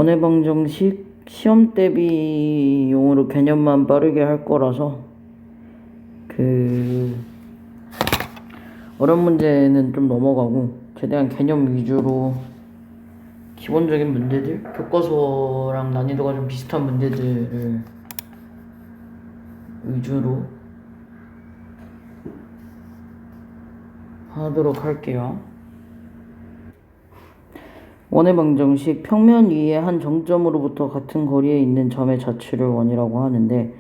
원의 방정식 시험 대비용으로 개념만 빠르게 할 거라서 어려운 문제는 좀 넘어가고 최대한 개념 위주로 기본적인 문제들, 교과서랑 난이도가 좀 비슷한 문제들을 위주로 하도록 할게요. 원의 방정식 평면 위에 한 정점으로부터 같은 거리에 있는 점의 자취를 원이라고 하는데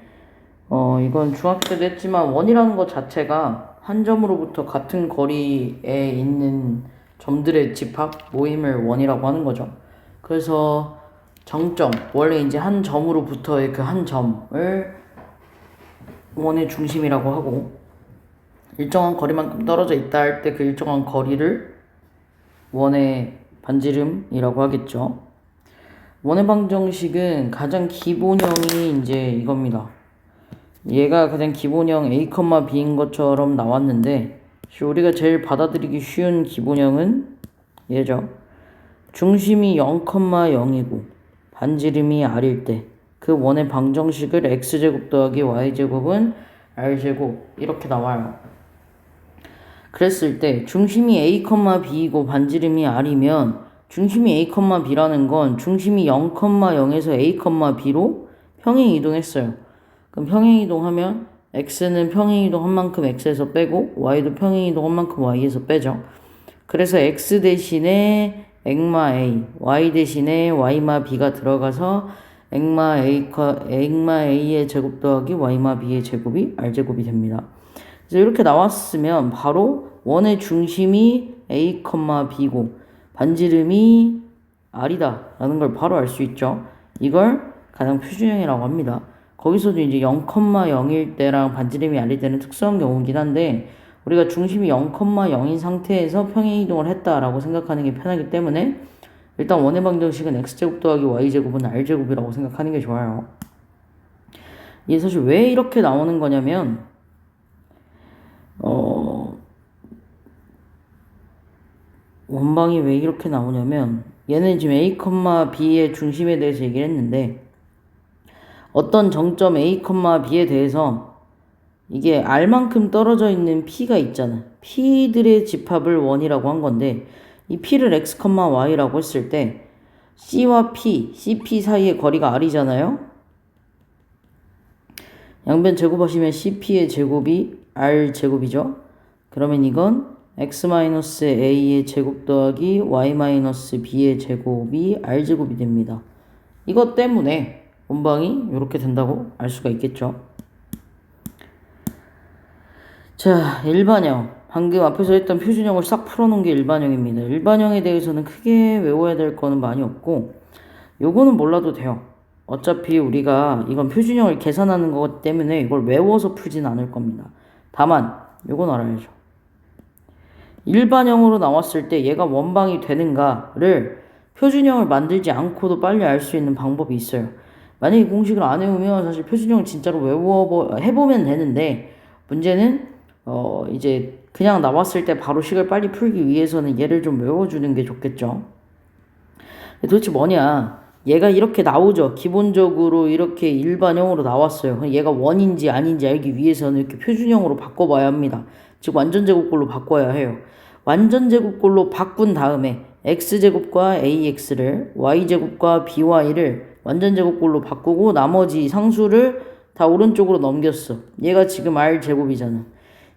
이건 중학교 때도 했지만 원이라는 것 자체가 한 점으로부터 같은 거리에 있는 점들의 집합 모임을 원이라고 하는 거죠. 그래서 정점, 원래 이제 한 점으로부터의 그 한 점을 원의 중심이라고 하고, 일정한 거리만큼 떨어져 있다 할 때 그 일정한 거리를 원의 반지름이라고 하겠죠. 원의 방정식은 가장 기본형이 이제 이겁니다. 얘가 가장 기본형 a, b인 것처럼 나왔는데 우리가 제일 받아들이기 쉬운 기본형은 얘죠. 중심이 0,0이고 반지름이 r일 때 그 원의 방정식을 x제곱 더하기 y제곱은 r제곱 이렇게 나와요. 그랬을 때 중심이 a, b이고 반지름이 r이면 중심이 a, b라는 건 중심이 0,0에서 a, b로 평행이동했어요. 그럼 평행이동하면 x는 평행이동한 만큼 x에서 빼고 y도 평행이동한 만큼 y에서 빼죠. 그래서 x 대신에 액마 a, y 대신에 y마 b가 들어가서 액마 a의 제곱 더하기 y마 b의 제곱이 r제곱이 됩니다. 그래서 이렇게 나왔으면 바로 원의 중심이 a, b고 반지름이 r이다 라는 걸 바로 알 수 있죠. 이걸 가장 표준형이라고 합니다. 거기서도 이제 0,0일 때랑 반지름이 r일 때는 특수한 경우긴 한데 우리가 중심이 0,0인 상태에서 평행이동을 했다라고 생각하는 게 편하기 때문에 일단 원의 방정식은 x제곱 더하기 y제곱은 r제곱이라고 생각하는 게 좋아요. 이게 사실 왜 이렇게 나오는 거냐면 원방이 왜 이렇게 나오냐면 얘는 지금 a, b의 중심에 대해서 얘기를 했는데 어떤 정점 a, b에 대해서 이게 r만큼 떨어져 있는 p가 있잖아. p들의 집합을 원이라고 한 건데 이 p를 x, y라고 했을 때 c와 p, cp 사이의 거리가 r이잖아요. 양변 제곱하시면 cp의 제곱이 r제곱이죠. 그러면 이건 x-a의 제곱 더하기 y-b의 제곱이 r제곱이 됩니다. 이것 때문에 원방이 이렇게 된다고 알 수가 있겠죠. 자, 일반형. 방금 앞에서 했던 표준형을 싹 풀어놓은 게 일반형입니다. 일반형에 대해서는 크게 외워야 될 거는 많이 없고 요거는 몰라도 돼요. 어차피 우리가 이건 표준형을 계산하는 것 때문에 이걸 외워서 풀진 않을 겁니다. 다만 요건 알아야죠. 일반형으로 나왔을 때 얘가 원방이 되는가를 표준형을 만들지 않고도 빨리 알 수 있는 방법이 있어요. 만약에 공식을 안 외우면 사실 표준형을 진짜로 해보면 되는데 문제는 이제 그냥 나왔을 때 바로 식을 빨리 풀기 위해서는 얘를 좀 외워주는 게 좋겠죠. 도대체 뭐냐? 얘가 이렇게 나오죠. 기본적으로 이렇게 일반형으로 나왔어요. 얘가 원인지 아닌지 알기 위해서는 이렇게 표준형으로 바꿔봐야 합니다. 즉 완전제곱꼴로 바꿔야 해요. 완전제곱꼴로 바꾼 다음에 x제곱과 ax를 y제곱과 by를 완전제곱꼴로 바꾸고 나머지 상수를 다 오른쪽으로 넘겼어. 얘가 지금 r제곱이잖아.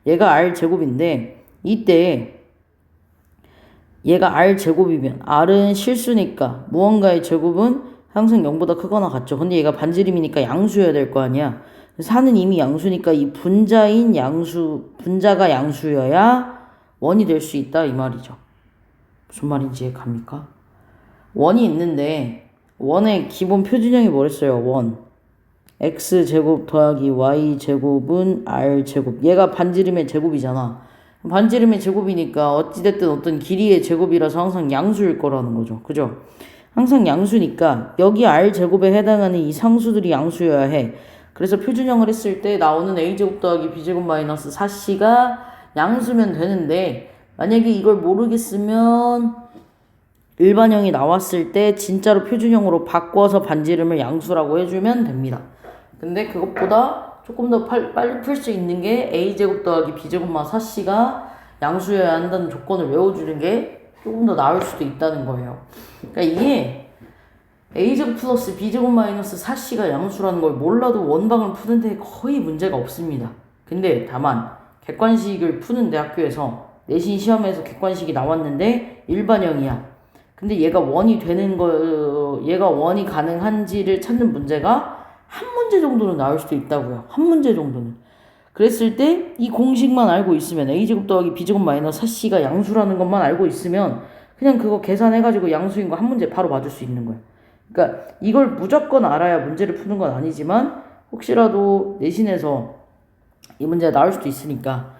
얘가 r제곱인데 이때 얘가 r제곱이면 r은 실수니까 무언가의 제곱은 항상 0보다 크거나 같죠. 근데 얘가 반지름이니까 양수여야 될 거 아니야. 4는 이미 양수니까 이 분자가 양수여야 원이 될 수 있다 이 말이죠. 무슨 말인지 갑니까? 원이 있는데 원의 기본 표준형이 뭐랬어요? 원. x제곱 더하기 y제곱은 r제곱. 얘가 반지름의 제곱이잖아. 반지름의 제곱이니까 어찌됐든 어떤 길이의 제곱이라서 항상 양수일 거라는 거죠. 그죠? 항상 양수니까 여기 r제곱에 해당하는 이 상수들이 양수여야 해. 그래서 표준형을 했을 때 나오는 a제곱 더하기 b제곱 마이너스 4c가 양수면 되는데 만약에 이걸 모르겠으면 일반형이 나왔을 때 진짜로 표준형으로 바꿔서 반지름을 양수라고 해주면 됩니다. 근데 그것보다 조금 더 빨리 풀 수 있는 게 a제곱 더하기 b제곱 마 4c가 양수여야 한다는 조건을 외워주는 게 조금 더 나을 수도 있다는 거예요. 그러니까 이게 a제곱 플러스 b제곱 마이너스 4c가 양수라는 걸 몰라도 원방을 푸는데 거의 문제가 없습니다. 근데 다만 객관식을 푸는데 학교에서 내신 시험에서 객관식이 나왔는데 일반형이야. 근데 얘가 원이 가능한지를 찾는 문제가 한 문제 정도는 나올 수도 있다고요. 한 문제 정도는. 그랬을 때 이 공식만 알고 있으면 a제곱 더하기 b제곱 마이너스 4c가 양수라는 것만 알고 있으면 그냥 그거 계산해가지고 양수인 거 한 문제 바로 맞을 수 있는 거예요. 그러니까 이걸 무조건 알아야 문제를 푸는 건 아니지만 혹시라도 내신에서 이 문제가 나올 수도 있으니까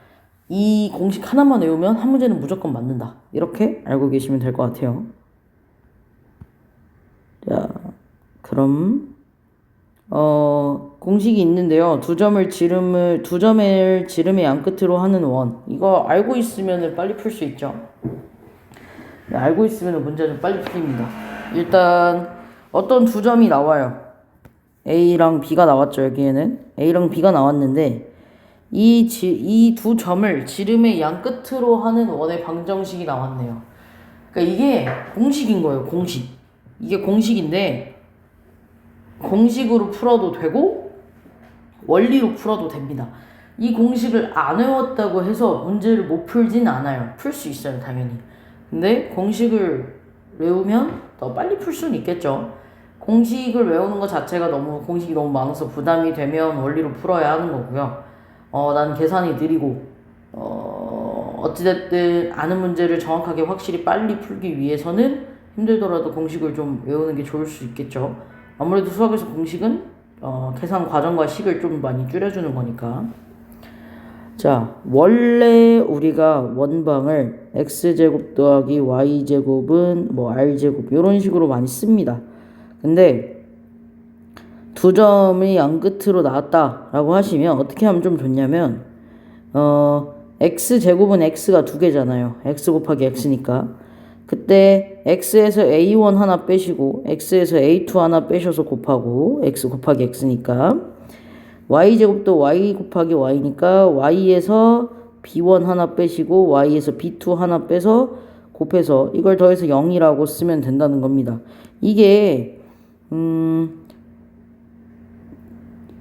이 공식 하나만 외우면 한 문제는 무조건 맞는다. 이렇게 알고 계시면 될 것 같아요. 자, 그럼 공식이 있는데요. 두 점을 지름의 양 끝으로 하는 원. 이거 알고 있으면 빨리 풀 수 있죠. 네, 알고 있으면 문제 좀 빨리 풀립니다. 일단 어떤 두 점이 나와요. A랑 B가 나왔죠. 여기에는 A랑 B가 나왔는데 이 두 점을 지름의 양 끝으로 하는 원의 방정식이 나왔네요. 그러니까 이게 공식인 거예요. 공식. 이게 공식인데 공식으로 풀어도 되고 원리로 풀어도 됩니다. 이 공식을 안 외웠다고 해서 문제를 못 풀진 않아요. 풀 수 있어요, 당연히. 근데 공식을 외우면 더 빨리 풀 수는 있겠죠. 공식을 외우는 것 자체가 공식이 너무 많아서 부담이 되면 원리로 풀어야 하는 거고요. 난 계산이 느리고 어찌됐든 아는 문제를 정확하게 확실히 빨리 풀기 위해서는 힘들더라도 공식을 좀 외우는 게 좋을 수 있겠죠. 아무래도 수학에서 공식은 계산 과정과 식을 좀 많이 줄여주는 거니까. 자, 원래 우리가 원방을 x제곱 더하기 y제곱은 r제곱 이런 식으로 많이 씁니다. 근데 두 점이 양 끝으로 나왔다라고 하시면 어떻게 하면 좀 좋냐면 x제곱은 x가 두 개잖아요. x 곱하기 x니까. 그때 x에서 a1 하나 빼시고 x에서 a2 하나 빼셔서 곱하고 x 곱하기 x니까 y제곱도 y 곱하기 y니까 y에서 b1 하나 빼시고 y에서 b2 하나 빼서 곱해서 이걸 더해서 0이라고 쓰면 된다는 겁니다. 이게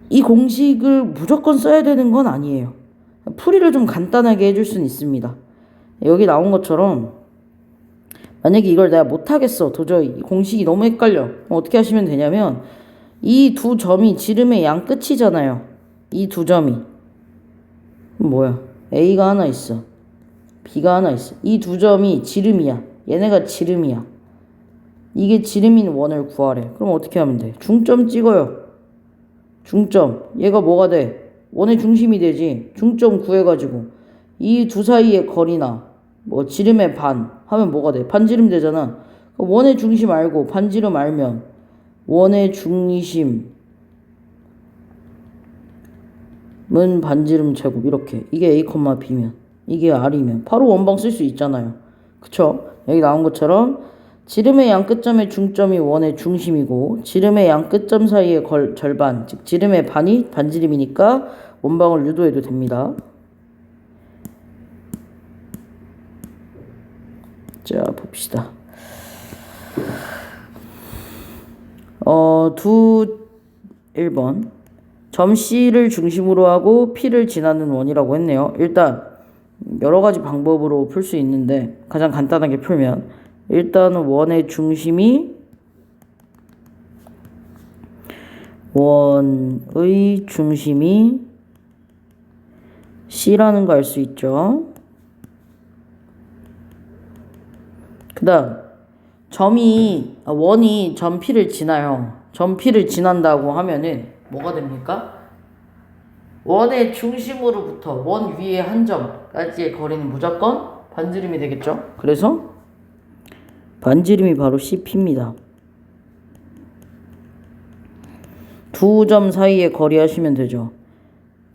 이 공식을 무조건 써야 되는 건 아니에요. 풀이를 좀 간단하게 해줄 수는 있습니다. 여기 나온 것처럼 만약에 이걸 내가 못하겠어. 도저히 공식이 너무 헷갈려. 어떻게 하시면 되냐면 이 두 점이 지름의 양 끝이잖아요. 이 두 점이 뭐야? A가 하나 있어. B가 하나 있어. 이 두 점이 지름이야. 얘네가 지름이야. 이게 지름인 원을 구하래. 그럼 어떻게 하면 돼? 중점 찍어요. 중점. 얘가 뭐가 돼? 원의 중심이 되지. 중점 구해가지고 이 두 사이의 거리나 지름의 반 하면 뭐가 돼? 반지름 되잖아. 원의 중심 알고 반지름 알면 원의 중심은 반지름 제곱 이렇게. 이게 A, B면 이게 R이면 바로 원방 쓸 수 있잖아요. 그쵸? 여기 나온 것처럼 지름의 양 끝점의 중점이 원의 중심이고 지름의 양 끝점 사이의 절반, 즉 지름의 반이 반지름이니까 원방을 유도해도 됩니다. 자, 봅시다. 1번 점 C를 중심으로 하고 P를 지나는 원이라고 했네요. 일단 여러 가지 방법으로 풀 수 있는데 가장 간단하게 풀면 일단은 원의 중심이 C라는 거 알 수 있죠. 그 다음 원이 점 P를 지나요. 점 P를 지난다고 하면은 뭐가 됩니까? 원의 중심으로부터 원 위에 한 점까지의 거리는 무조건 반지름이 되겠죠. 그래서 반지름이 바로 CP입니다. 두 점 사이의 거리 하시면 되죠.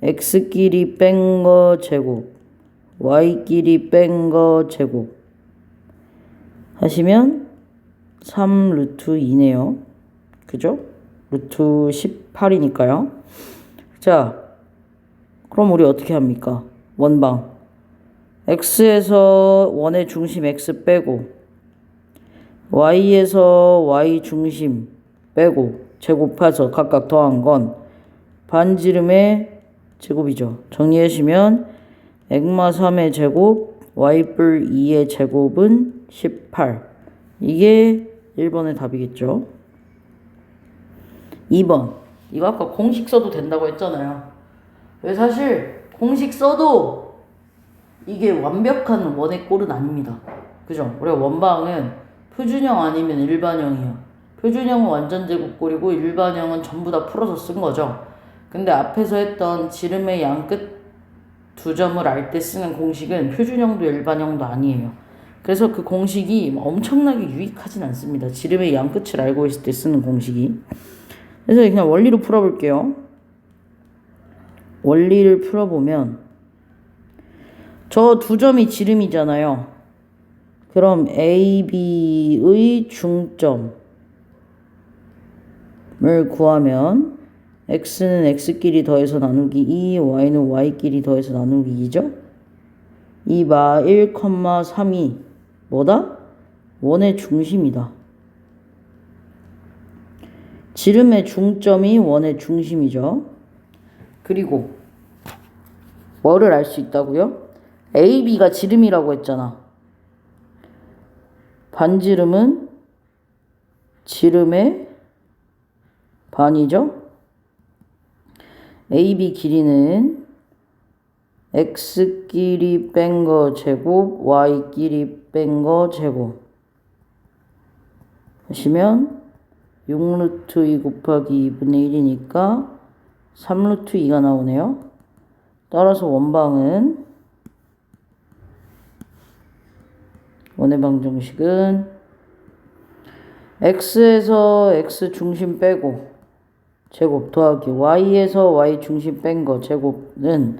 x끼리 뺀 거 제곱 y끼리 뺀 거 제곱 하시면 3 루트 2네요. 그죠? 루트 18이니까요. 자, 그럼 우리 어떻게 합니까? 원방. x에서 원의 중심 x 빼고 y에서 y 중심 빼고 제곱해서 각각 더한 건 반지름의 제곱이죠. 정리하시면 액마 3의 제곱 y뿔 2의 제곱은 18. 이게 1번의 답이겠죠. 2번. 이거 아까 공식 써도 된다고 했잖아요. 왜 사실 공식 써도 이게 완벽한 원의 꼴은 아닙니다. 그죠? 우리가 원방은 표준형 아니면 일반형이에요. 표준형은 완전 제곱꼴이고 일반형은 전부 다 풀어서 쓴 거죠. 근데 앞에서 했던 지름의 양끝 두 점을 알 때 쓰는 공식은 표준형도 일반형도 아니에요. 그래서 그 공식이 엄청나게 유익하진 않습니다. 지름의 양끝을 알고 있을 때 쓰는 공식이. 그래서 그냥 원리로 풀어볼게요. 원리를 풀어보면 저 두 점이 지름이잖아요. 그럼 AB의 중점을 구하면 x는 x끼리 더해서 나누기 2, y는 y끼리 더해서 나누기 2죠. 이 마 1,3이 뭐다? 원의 중심이다. 지름의 중점이 원의 중심이죠. 그리고 뭐를 알 수 있다고요? AB가 지름이라고 했잖아. 반지름은 지름의 반이죠. AB 길이는 x끼리 뺀 거 제곱, y끼리 뺀 거 제곱 하시면 6루트 2 곱하기 2분의 1이니까 3루트 2가 나오네요. 따라서 원방은 원의 방정식은 x에서 x 중심 빼고 제곱 더하기 y에서 y 중심 뺀 거 제곱은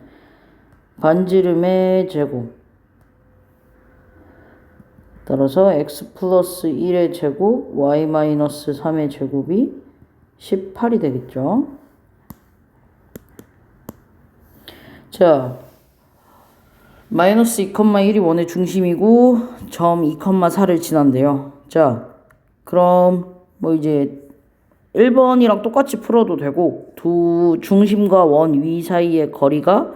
반지름의 제곱 따라서 x 플러스 1의 제곱 y 마이너스 3의 제곱이 18이 되겠죠. 자, 마이너스 2,1이 원의 중심이고 점 2,4를 지난대요. 자, 그럼 뭐 이제 1번이랑 똑같이 풀어도 되고 두 중심과 원 위 사이의 거리가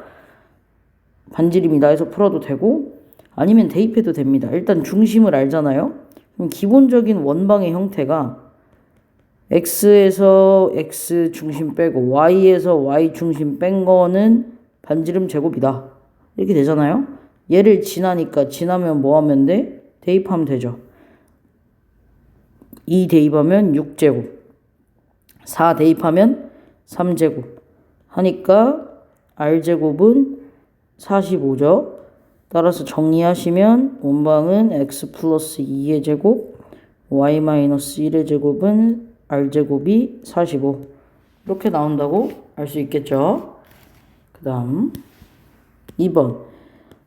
반지름이다 해서 풀어도 되고 아니면 대입해도 됩니다. 일단 중심을 알잖아요. 그럼 기본적인 원방의 형태가 x에서 x 중심 빼고 y에서 y 중심 뺀 거는 반지름 제곱이다. 이렇게 되잖아요. 얘를 지나니까 지나면 뭐 하면 돼? 대입하면 되죠. 2 대입하면 6제곱 4 대입하면 3제곱 하니까 r제곱은 45죠. 따라서 정리하시면 원방은 x 플러스 2의 제곱 y 마이너스 1의 제곱은 r제곱이 45 이렇게 나온다고 알 수 있겠죠. 그 다음 2번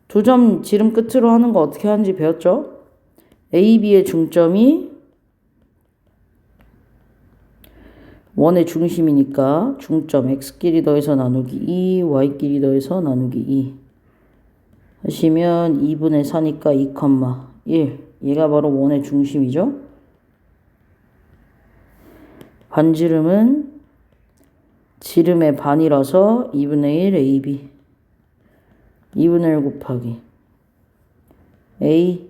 두 점 지름 끝으로 하는 거 어떻게 하는지 배웠죠? AB의 중점이 원의 중심이니까 중점 x끼리 더해서 나누기 2, y끼리 더해서 나누기 2 하시면 2분의 4니까 2,1 얘가 바로 원의 중심이죠. 반지름은 지름의 반이라서 2분의 1 AB 2분의 1 곱하기 A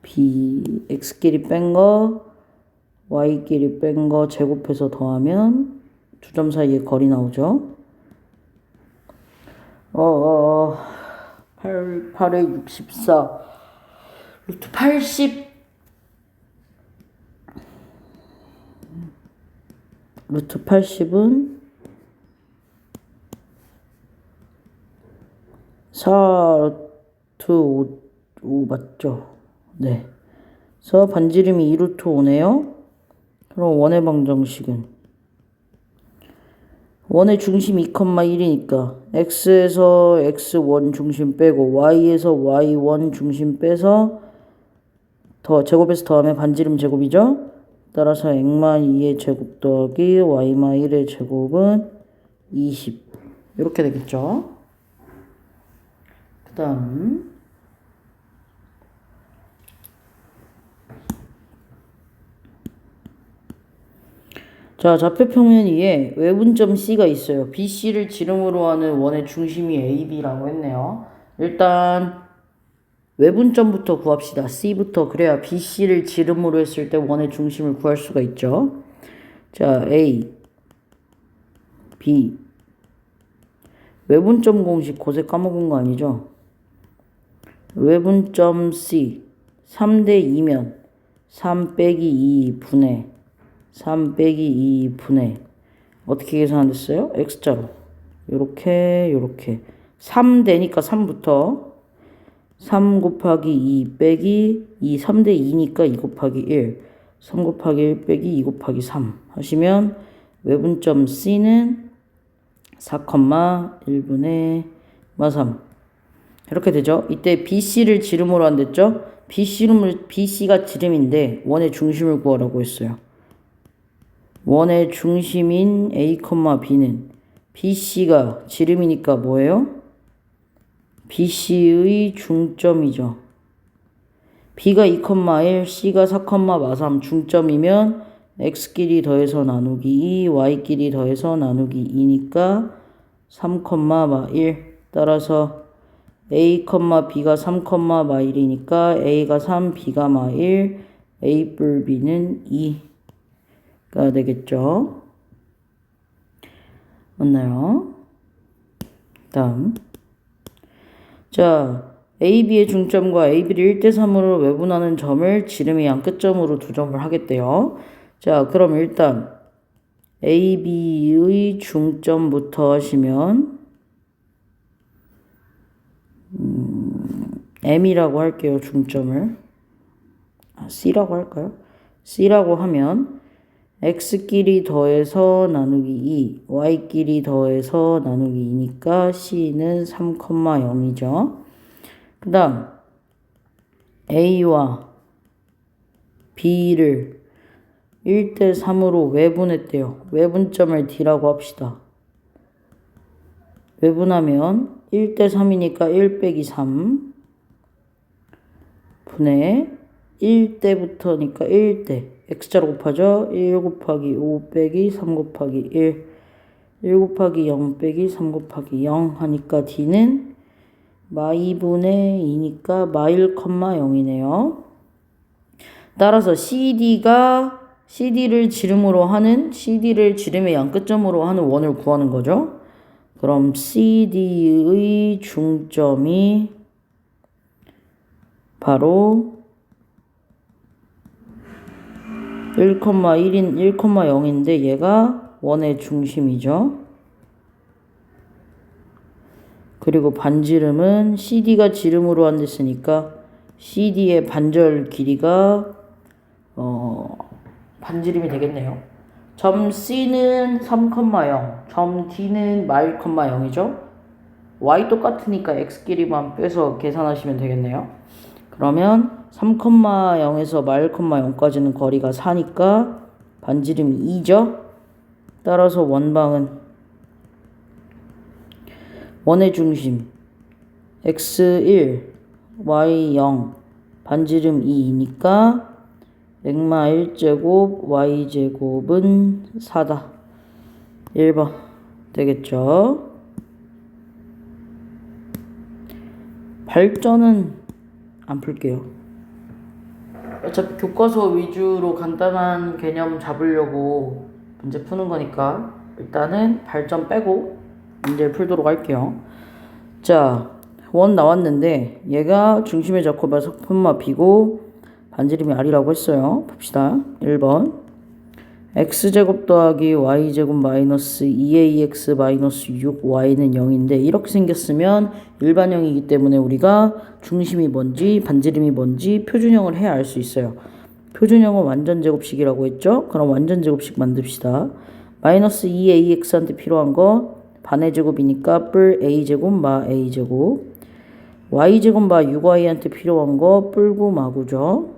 B x끼리 뺀 거 y끼리 뺀 거 제곱해서 더하면 두 점 사이에 거리 나오죠. 8에 64 루트 80 루트 80은 4 루트 5 맞죠? 네. 그래서 반지름이 2루트 5네요. 그럼 원의 방정식은 원의 중심 2,1이니까 x에서 x1 중심 빼고 y에서 y1 중심 빼서 제곱해서 더하면 반지름 제곱이죠. 따라서 x-2의 제곱 더하기 y-1의 제곱은 20 이렇게 되겠죠. 그 다음 자, 좌표평면 위에 외분점 C가 있어요. BC를 지름으로 하는 원의 중심이 AB라고 했네요. 일단 외분점부터 구합시다. C부터. 그래야 BC를 지름으로 했을 때 원의 중심을 구할 수가 있죠. 자, A, B. 외분점 공식 고세 까먹은 거 아니죠? 외분점 C 3대 2면 3 빼기 2 분의 3 빼기 2 분의 어떻게 계산됐어요? X자로 요렇게 3 되니까 3부터 3 곱하기 2 빼기 2 3대 2니까 2 곱하기 1 3 곱하기 1 빼기 2 곱하기 3 하시면 외분점 C는 4,1분의 3 이렇게 되죠. 이때 BC를 지름으로 한댔죠. BC가 지름인데 원의 중심을 구하라고 했어요. 원의 중심인 A, B는 BC가 지름이니까 뭐예요? BC의 중점이죠. B가 2,1, C가 4,3 중점이면 X끼리 더해서 나누기 2, Y끼리 더해서 나누기 2니까 3,1 따라서 A, B가 3,1이니까 A가 3, B가 1, A 뿔 B는 2가 되겠죠. 맞나요? 다음 자, AB의 중점과 AB를 1대3으로 외분하는 점을 지름의 양 끝점으로 두 점을 하겠대요. 자, 그럼 일단 AB의 중점부터 하시면 M이라고 할게요. 중점을 C라고 할까요? C라고 하면 X끼리 더해서 나누기 2 Y끼리 더해서 나누기 2니까 C는 3,0이죠. 그 다음 A와 B를 1대3으로 외분했대요. 외분점을 D라고 합시다. 외분하면 1대3이니까 1 빼기 3 분의 1대부터니까 1대 X자로 곱하죠. 1 곱하기 5 빼기 3 곱하기 1 곱하기 0 빼기 3 곱하기 0 하니까 D는 마이분의 2니까 마1,0이네요. 따라서 CD를 지름의 양 끝점으로 하는 원을 구하는 거죠. 그럼 CD의 중점이 바로 1,0인데 얘가 원의 중심이죠. 그리고 반지름은 CD가 지름으로 한댔으니까 CD의 반절 길이가 반지름이 되겠네요. 점 C는 3,0, 점 D는 마1,0이죠. Y 똑같으니까 X끼리만 빼서 계산하시면 되겠네요. 그러면 3,0에서 마1,0까지는 거리가 4니까 반지름이 2죠. 따라서 원방은 원의 중심 x1, y0, 반지름 2니까 액마 1제곱, y제곱은 4다. 1번 되겠죠. 발전은 안 풀게요. 어차피 교과서 위주로 간단한 개념 잡으려고 문제 푸는 거니까 일단은 발전 빼고 문제를 풀도록 할게요. 자, 원 나왔는데 얘가 중심의 자코바 석분마 B고 반지름이 R이라고 했어요. 봅시다. 1번 x제곱 더하기 y제곱 마이너스 2ax 마이너스 6y는 0인데 이렇게 생겼으면 일반형이기 때문에 우리가 중심이 뭔지 반지름이 뭔지 표준형을 해야 알 수 있어요. 표준형은 완전제곱식이라고 했죠. 그럼 완전제곱식 만듭시다. 마이너스 2ax한테 필요한 거 반의 제곱이니까 뿔 a제곱 마 a제곱. y제곱 마 6y한테 필요한 거 뿔9 마구죠.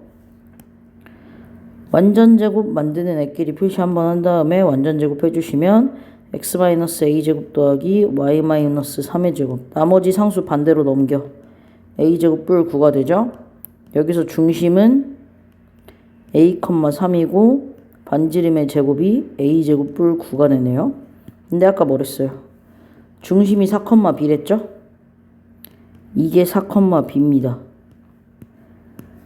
완전제곱 만드는 애끼리 표시 한번 한 다음에 완전제곱 해주시면 x-a제곱 더하기 y-3의 제곱. 나머지 상수 반대로 넘겨. a제곱 뿔 9가 되죠. 여기서 중심은 a,3이고 반지름의 제곱이 a제곱 뿔 9가 되네요. 근데 아까 뭐랬어요? 중심이 4,b랬죠? 이게 4,b입니다.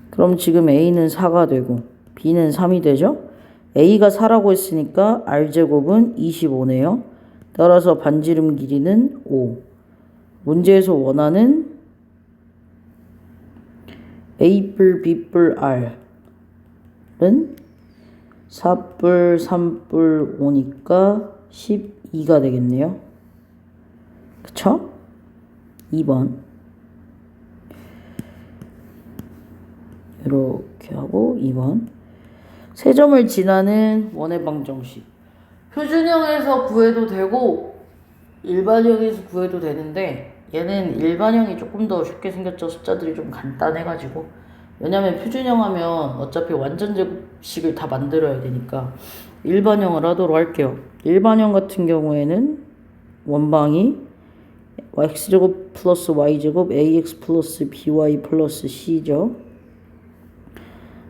그럼 지금 a는 4가 되고 b는 3이 되죠? a가 4라고 했으니까 r제곱은 25네요. 따라서 반지름 길이는 5. 문제에서 원하는 a뿔 b뿔 r은 4뿔 3뿔 5니까 12가 되겠네요. 그쵸? 2번 이렇게 하고 2번 세점을 지나는 원의 방정식. 표준형에서 구해도 되고 일반형에서 구해도 되는데 얘는 일반형이 조금 더 쉽게 생겼죠. 숫자들이 좀 간단해가지고. 왜냐면 표준형 하면 어차피 완전제곱식을 다 만들어야 되니까 일반형을 하도록 할게요. 일반형 같은 경우에는 원방이 x제곱 플러스 y제곱 ax 플러스 by 플러스 c죠.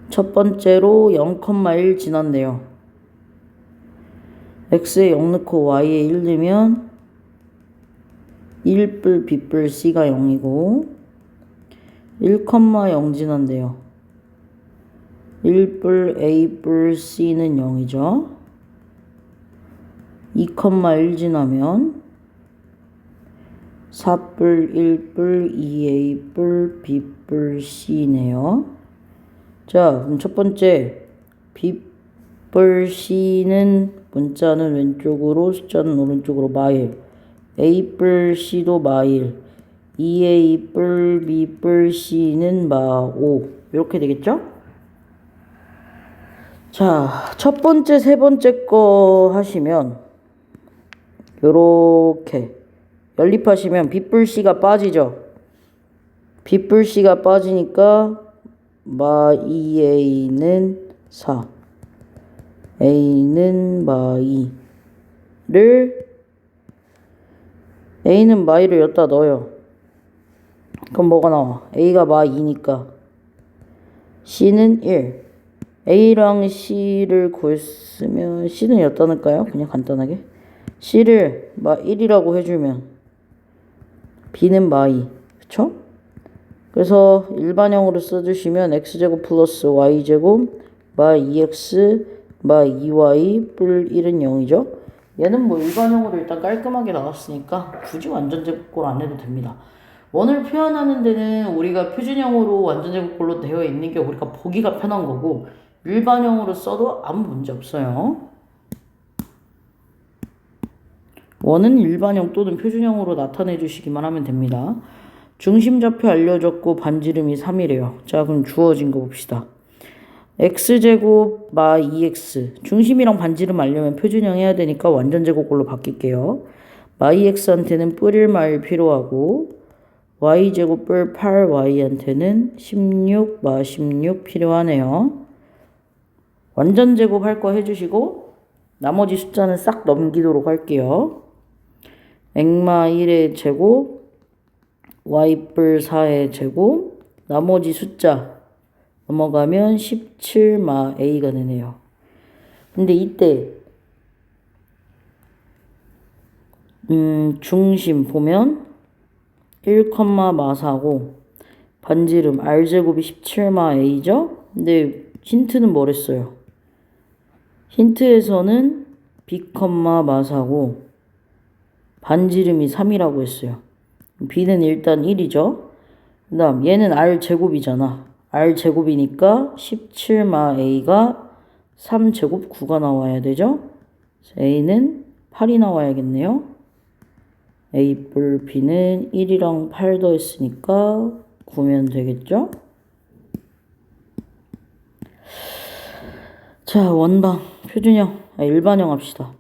첫 번째로 0,1 지났네요. x에 0 넣고 y에 1 넣으면 1뿔 b뿔 c가 0이고 1,0 지난대요. 1뿔 a뿔 c는 0이죠. 2,1 지나면 4뿔 1뿔 2a뿔 b뿔 c네요. 자, 그럼 첫 번째 b뿔 c는 문자는 왼쪽으로 숫자는 오른쪽으로 마일, a뿔 c도 마일, 2a뿔 b뿔 c는 마5 이렇게 되겠죠? 자, 첫 번째 세 번째 거 하시면 요렇게 연립하시면 b뿔 c가 빠지죠. b뿔 c가 빠지니까 마 2a는 4 a는 마 2를 a는 마 2를 여기다 넣어요. 그럼 뭐가 나와? a가 마 2니까 c는 1. a랑 c를 구했으면 c는 여기다 넣을까요? 그냥 간단하게 c를 마 1이라고 해주면 b는 마 2. 그쵸? 그래서 일반형으로 써주시면 x제곱 플러스 y제곱 마 2x 마 2y 뿔 1은 0이죠. 얘는 뭐 일반형으로 일단 깔끔하게 나왔으니까 굳이 완전제곱꼴 안 해도 됩니다. 원을 표현하는 데는 우리가 표준형으로 완전제곱꼴로 되어 있는 게 우리가 보기가 편한 거고 일반형으로 써도 아무 문제 없어요. 원은 일반형 또는 표준형으로 나타내 주시기만 하면 됩니다. 중심좌표 알려줬고 반지름이 3이래요. 자, 그럼 주어진 거 봅시다. x제곱 마 2x 중심이랑 반지름 알려면 표준형 해야 되니까 완전제곱꼴로 바뀔게요. 마 2x한테는 뿔1 마일 필요하고 y제곱 뿔 8y한테는 16 마 16 필요하네요. 완전제곱 할 거 해주시고 나머지 숫자는 싹 넘기도록 할게요. 액마 1의 제곱 y뿔 4의 제곱 나머지 숫자 넘어가면 17 마 a가 되네요. 근데 이때 중심 보면 1, 마 4고 반지름 r제곱이 17 마 a죠. 근데 힌트는 뭐랬어요? 힌트에서는 b, 마 4고 반지름이 3이라고 했어요. b는 일단 1이죠. 그 다음 얘는 r제곱이잖아. r제곱이니까 17 마 a가 3제곱 9가 나와야 되죠. a는 8이 나와야겠네요. a 뿔 b는 1이랑 8 더했으니까 9면 되겠죠. 자, 원방 표준형 일반형 합시다.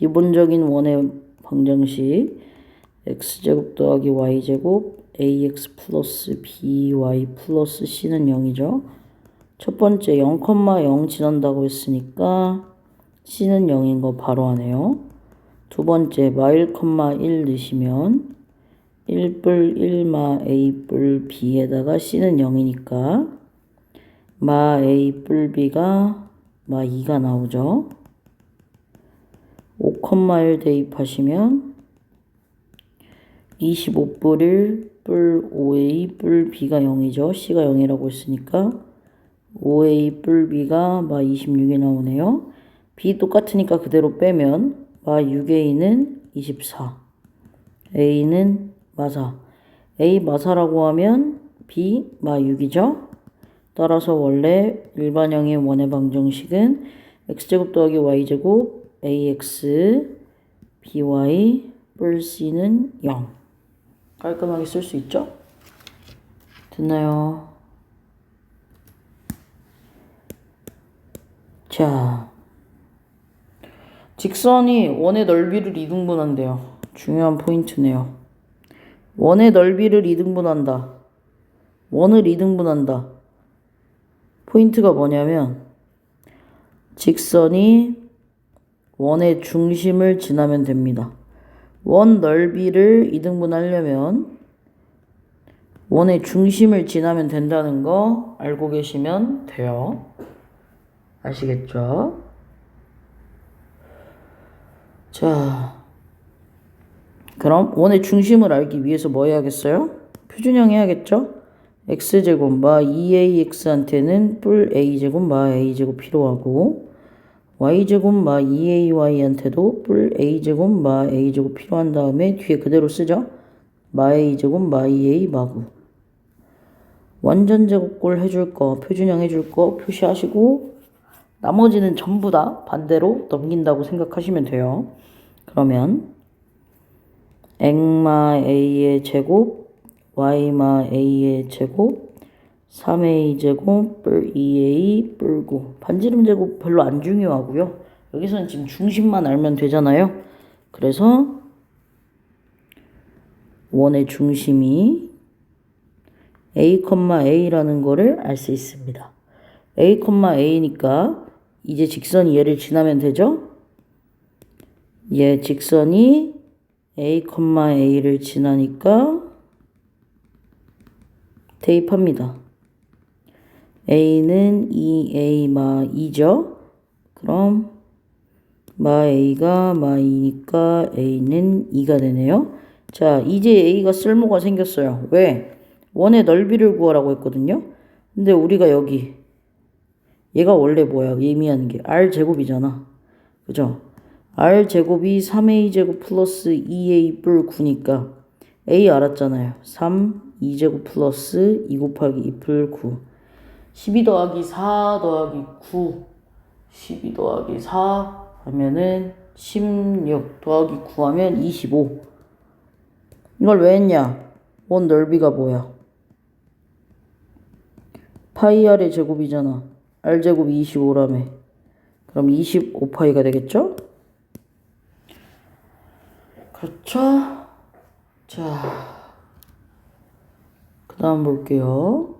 기본적인 원의 방정식 x제곱 더하기 y제곱 ax 플러스 by 플러스 c는 0이죠. 첫 번째 0,0 지난다고 했으니까 c는 0인 거 바로 하네요. 두 번째 마 1,1 넣으시면 1뿔 1마 a 뿔 b에다가 c는 0이니까 마 a 뿔 b가 마 2가 나오죠. 5,1 대입하시면 25뿔 1 뿔 5a 뿔 b가 0이죠. c가 0이라고 했으니까 5a 뿔 b가 마 26이 나오네요. b 똑같으니까 그대로 빼면 마 6a는 24, a는 마사, a 마사라고 하면 b 마 6이죠. 따라서 원래 일반형의 원의 방정식은 x제곱 더하기 y제곱 ax by 뿔 c는 0. 깔끔하게 쓸 수 있죠? 됐나요? 자, 직선이 원의 넓이를 이등분한대요. 중요한 포인트네요. 원의 넓이를 이등분한다. 원을 이등분한다. 포인트가 뭐냐면 직선이 원의 중심을 지나면 됩니다. 원 넓이를 이등분하려면 원의 중심을 지나면 된다는 거 알고 계시면 돼요. 아시겠죠? 자, 그럼 원의 중심을 알기 위해서 뭐 해야겠어요? 표준형 해야겠죠? x제곱 마 2ax한테는 뿔 a제곱 마 a제곱 필요하고 y제곱 마 2ay한테도 뿔 a제곱 마 a제곱 필요한 다음에 뒤에 그대로 쓰죠? 마 a제곱 마 2a 마구 완전 제곱꼴 해줄 거, 표준형 해줄 거 표시하시고 나머지는 전부 다 반대로 넘긴다고 생각하시면 돼요. 그러면 x마 a의 제곱, y마 a의 제곱, 3a 제곱, 뿔 2a, 뿔 9. 반지름 제곱 별로 안 중요하고요. 여기서는 지금 중심만 알면 되잖아요. 그래서 원의 중심이 a,a라는 거를 알 수 있습니다. a,a니까 이제 직선이 얘를 지나면 되죠? 얘 직선이 a,a를 지나니까 대입합니다. a는 2a 마 2죠? 그럼 마 a가 마 2니까 a는 2가 되네요. 자, 이제 a가 쓸모가 생겼어요. 왜? 원의 넓이를 구하라고 했거든요. 근데 우리가 여기 얘가 원래 뭐야? 의미하는 게 r제곱이잖아. 그죠? r제곱이 3a제곱 플러스 2a 뿔 9니까 a 알았잖아요. 3, 2제곱 플러스 2 곱하기 2 뿔 9. 12 더하기 4 더하기 9. 12 더하기 4 하면은 16 더하기 9 하면 25. 이걸 왜 했냐? 원 넓이가 뭐야? 파이 r의 제곱이잖아. r제곱이 25라며. 그럼 25파이가 되겠죠? 그렇죠? 자, 그 다음 볼게요.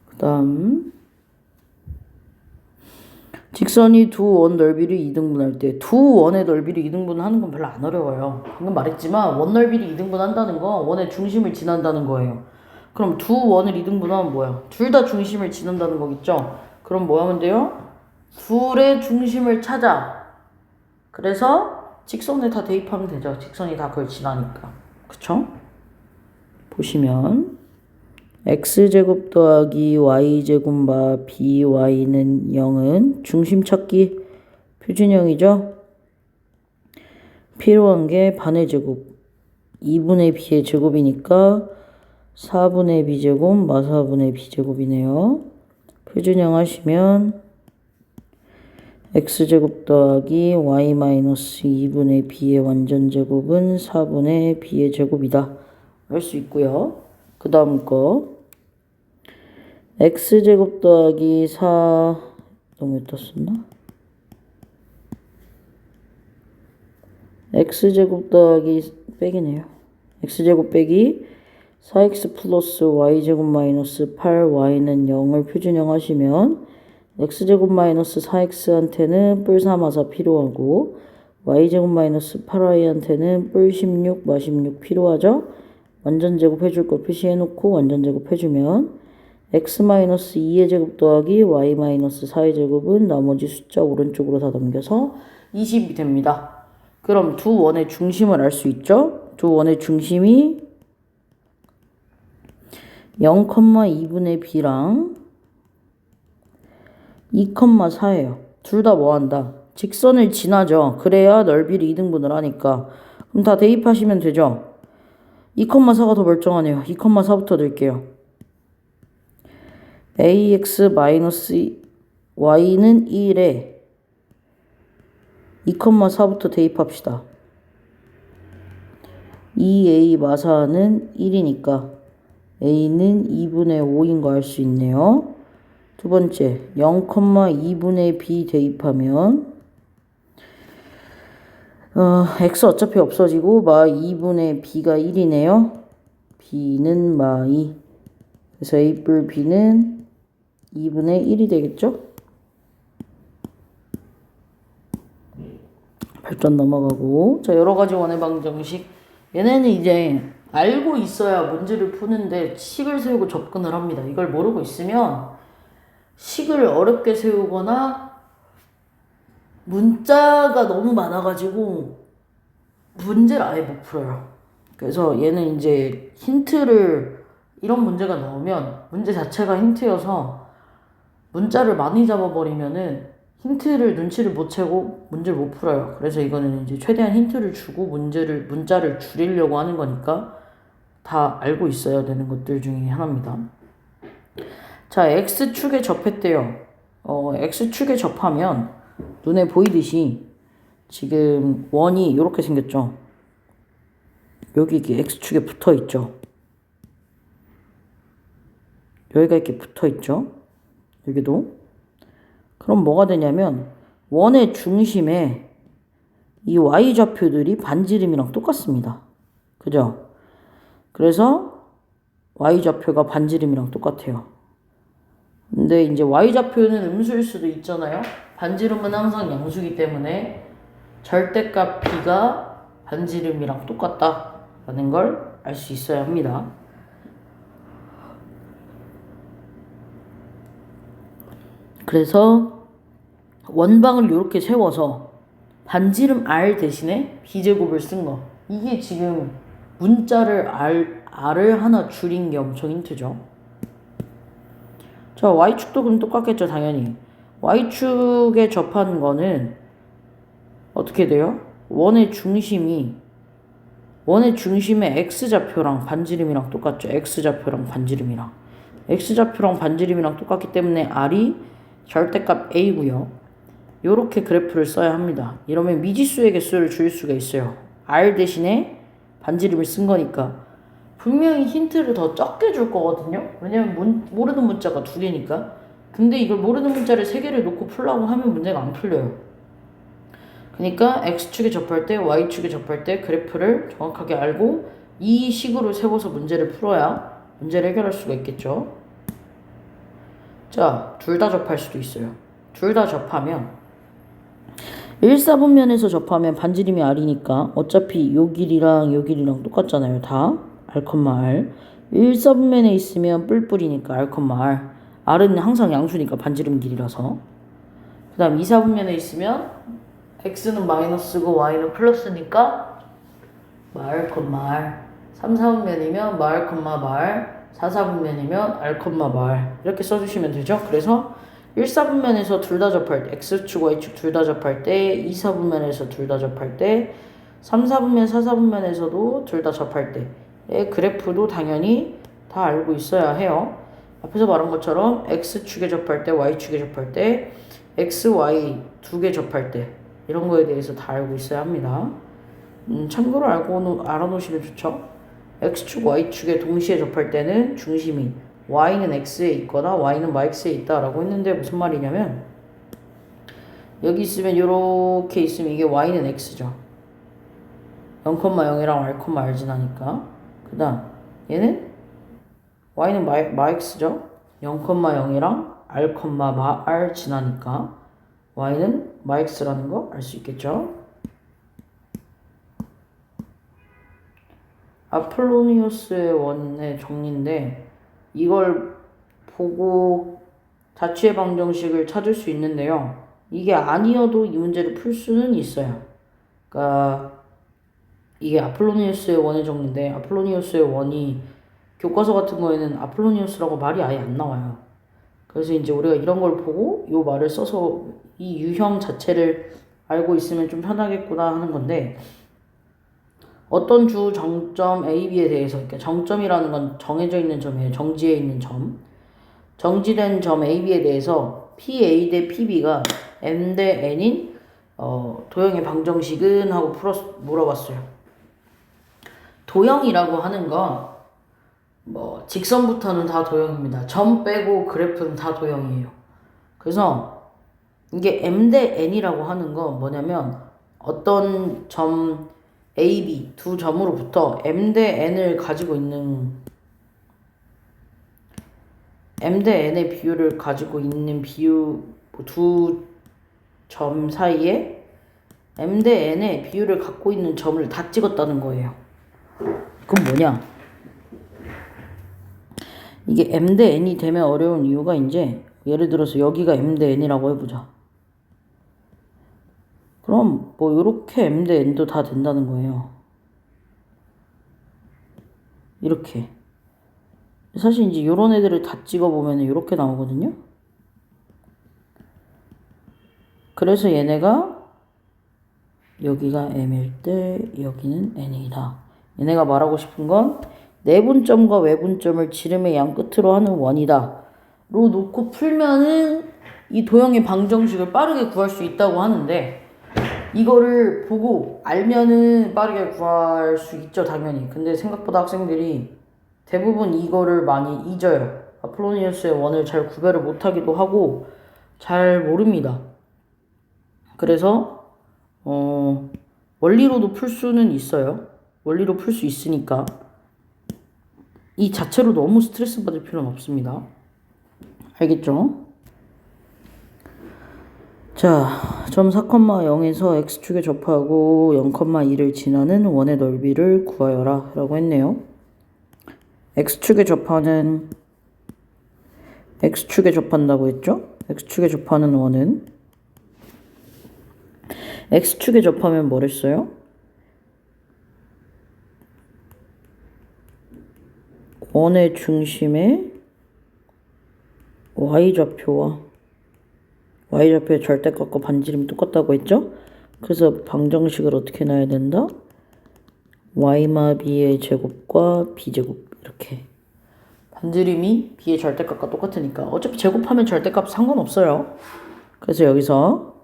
그 다음 직선이 두 원 넓이를 이등분할 때 두 원의 넓이를 이등분하는 건 별로 안 어려워요. 방금 말했지만 원 넓이를 이등분한다는 건 원의 중심을 지난다는 거예요. 그럼 두 원을 이등분하면 뭐야? 둘 다 중심을 지난다는 거겠죠? 그럼 뭐 하면 돼요? 둘의 중심을 찾아. 그래서 직선에 다 대입하면 되죠. 직선이 다 그걸 지나니까. 그쵸? 보시면 x제곱 더하기 y제곱 마 by는 0은 중심 찾기 표준형이죠. 필요한 게 반의 제곱 2분의 b의 제곱이니까 4분의 b제곱 마 4분의 b제곱이네요. 표준형 하시면 x제곱 더하기 y 마이너스 2분의 b의 완전 제곱은 4분의 b의 제곱이다. 할 수 있고요. 그 다음 거 x제곱 더하기 4 너무 여기다 썼나? x제곱 더하기 빼기네요. x제곱 빼기 4x 플러스 y제곱 마이너스 8y는 0을 표준형 하시면 x제곱 마이너스 4x한테는 뿔 3마사 필요하고 y제곱 마이너스 8y한테는 뿔 16 마16 필요하죠? 완전제곱 해줄 거 표시해놓고 완전제곱 해주면 x 마이너스 2의 제곱 더하기 y 마이너스 4의 제곱은 나머지 숫자 오른쪽으로 다 넘겨서 20이 됩니다. 그럼 두 원의 중심을 알 수 있죠? 두 원의 중심이 0,2분의 b랑 2,4예요. 둘 다 뭐 한다? 직선을 지나죠. 그래야 넓이를 2등분을 하니까. 그럼 다 대입하시면 되죠. 2,4가 더 멀쩡하네요. 2,4부터 넣을게요. ax 마이너스 y는 1에 2,4부터 대입합시다. 2a 마사는 1이니까 a는 2분의 5인 거 알 수 있네요. 두 번째 0,2분의 b 대입하면 x 어차피 없어지고 마 2분의 b가 1이네요. b는 마 2. 그래서 a 뿔 b는 2분의 1이 되겠죠? 발전 넘어가고. 자, 여러가지 원의 방정식. 얘네는 이제 알고 있어야 문제를 푸는데 식을 세우고 접근을 합니다. 이걸 모르고 있으면 식을 어렵게 세우거나 문자가 너무 많아가지고 문제를 아예 못 풀어요. 그래서 얘는 이제 힌트를 이런 문제가 나오면 문제 자체가 힌트여서 문자를 많이 잡아버리면은 힌트를 눈치를 못 채고 문제를 못 풀어요. 그래서 이거는 이제 최대한 힌트를 주고 문자를 줄이려고 하는 거니까 다 알고 있어야 되는 것들 중에 하나입니다. 자, x축에 접했대요. x축에 접하면 눈에 보이듯이 지금 원이 이렇게 생겼죠. 여기 이게 x축에 붙어 있죠. 여기가 이렇게 붙어 있죠. 여기도. 그럼 뭐가 되냐면 원의 중심에 이 y좌표들이 반지름이랑 똑같습니다. 그죠? 그래서 y좌표가 반지름이랑 똑같아요. 근데 이제 y좌표는 음수일 수도 있잖아요. 반지름은 항상 양수이기 때문에 절대값 b가 반지름이랑 똑같다라는 걸 알 수 있어야 합니다. 그래서 원방을 이렇게 세워서 반지름 r 대신에 b제곱을 쓴 거. 이게 지금 문자를 r을 하나 줄인 게 엄청 힌트죠. 자, y축도 그럼 똑같겠죠, 당연히. y축에 접한 거는 어떻게 돼요? 원의 중심에 x좌표랑 반지름이랑 똑같죠. x좌표랑 반지름이랑. x좌표랑 반지름이랑 똑같기 때문에 r이 절대값 a고요. 요렇게 그래프를 써야 합니다. 이러면 미지수의 개수를 줄 수가 있어요. r 대신에 반지름을 쓴 거니까. 분명히 힌트를 더 적게 줄 거거든요. 왜냐면 모르는 문자가 두 개니까. 근데 이걸 모르는 문자를 세 개를 놓고 풀라고 하면 문제가 안 풀려요. 그러니까 x축에 접할 때 y축에 접할 때 그래프를 정확하게 알고 이 식으로 세워서 문제를 풀어야 문제를 해결할 수가 있겠죠. 자, 둘 다 접할 수도 있어요. 둘 다 접하면 1사분면에서 접하면 반지름이 r이니까 어차피 요 길이랑 요 길이랑 똑같잖아요. 다 r, 1사분면에 있으면 뿔뿔이니까 r, r은 항상 양수니까 반지름 길이라서. 그 다음 2사분면에 있으면 x는 마이너스고 y는 플러스니까 r, 3사분면이면 r, 4사분면이면 r, 이렇게 써주시면 되죠. 그래서 1사분면에서 둘 다 접할 때 x축, y축 둘 다 접할 때 2사분면에서 둘 다 접할 때 3사분면, 4사분면에서도 둘 다 접할 때의 그래프도 당연히 다 알고 있어야 해요. 앞에서 말한 것처럼 x축에 접할 때, y축에 접할 때, x, y 두 개 접할 때 이런 거에 대해서 다 알고 있어야 합니다. 참고로 알아놓으시면 좋죠. x축, y축에 동시에 접할 때는 중심이 y는 x에 있거나 y는 x에 있다라고 했는데 무슨 말이냐면 여기 있으면 이렇게 있으면 이게 y는 x죠. 0,0이랑 r, r 지나니까. 그 다음 얘는 y는 x죠. 0,0이랑 r, r 지나니까 y는 x라는 거 알 수 있겠죠. 아폴로니우스의 원의 정리인데 이걸 보고 자취의 방정식을 찾을 수 있는데요. 이게 아니어도 이 문제를 풀 수는 있어요. 그러니까 이게 아폴로니우스의 원의 정리인데 아폴로니우스의 원이 교과서 같은 거에는 아폴로니우스라고 말이 아예 안 나와요. 그래서 이제 우리가 이런 걸 보고 이 말을 써서 이 유형 자체를 알고 있으면 좀 편하겠구나 하는 건데 어떤 주 정점 A, B에 대해서 그러니까 정점이라는 건 정해져 있는 점이에요. 정지에 있는 점. 정지된 점 A, B에 대해서 PA 대 PB가 M 대 N인 도형의 방정식은 하고 물어봤어요. 도형이라고 하는 건 직선부터는 다 도형입니다. 점 빼고 그래프는 다 도형이에요. 그래서 이게 M 대 N이라고 하는 건 뭐냐면 어떤 점 A, B 두 점으로부터 M 대 N을 가지고 있는 M 대 N의 비율을 가지고 있는 비율 두 점 사이에 M 대 N의 비율을 갖고 있는 점을 다 찍었다는 거예요. 그건 뭐냐? 이게 M 대 N이 되면 어려운 이유가 이제 예를 들어서 여기가 M 대 N이라고 해보자. 그럼 요렇게 M 대 N도 다 된다는 거예요. 이렇게. 사실 이제 요런 애들을 다 찍어보면 이렇게 나오거든요. 그래서 얘네가 여기가 M일 때 여기는 N이다. 얘네가 말하고 싶은 건 내분점과 외분점을 지름의 양 끝으로 하는 원이다. 로 놓고 풀면은 이 도형의 방정식을 빠르게 구할 수 있다고 하는데 이거를 보고 알면은 빠르게 구할 수 있죠, 당연히. 근데 생각보다 학생들이 대부분 이거를 많이 잊어요. 아폴로니우스의 원을 잘 구별을 못하기도 하고 잘 모릅니다. 그래서 원리로도 풀 수는 있어요. 원리로 풀 수 있으니까 이 자체로 너무 스트레스 받을 필요는 없습니다. 알겠죠? 자, 점 4,0에서 x축에 접하고 0,2를 지나는 원의 넓이를 구하여라 라고 했네요. x축에 접한다고 했죠? x축에 접하는 원은 x축에 접하면 뭐랬어요? 원의 중심에 y좌표와 y좌표의 절대값과 반지름이 똑같다고 했죠? 그래서 방정식을 어떻게 놔야 된다? y마 b의 제곱과 b제곱 이렇게. 반지름이 b의 절대값과 똑같으니까 어차피 제곱하면 절대값 상관없어요. 그래서 여기서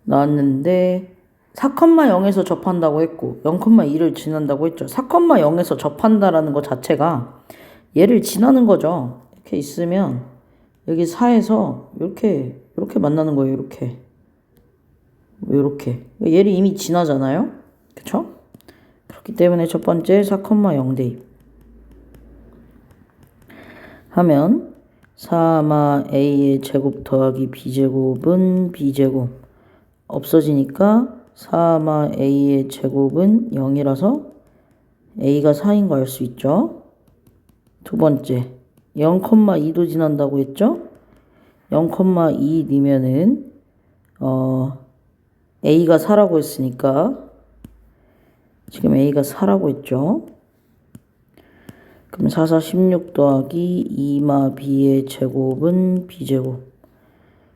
나왔는데 4,0에서 접한다고 했고 0,2를 지난다고 했죠. 4,0에서 접한다라는 것 자체가 얘를 지나는 거죠. 이렇게 있으면 여기 4에서 이렇게 만나는 거예요. 이렇게 얘를 이미 지나잖아요. 그쵸? 그렇기 때문에 첫 번째 4,0 대입 하면 4마 a의 제곱 더하기 b제곱은 b제곱 없어지니까 4마 a의 제곱은 0이라서 a가 4인 거 알 수 있죠. 두 번째 0,2도 지난다고 했죠. 0,2 넣으면은 a가 4라고 했으니까 지금 a가 4라고 했죠. 그럼 4, 4, 16 더하기 2마 b의 제곱은 b제곱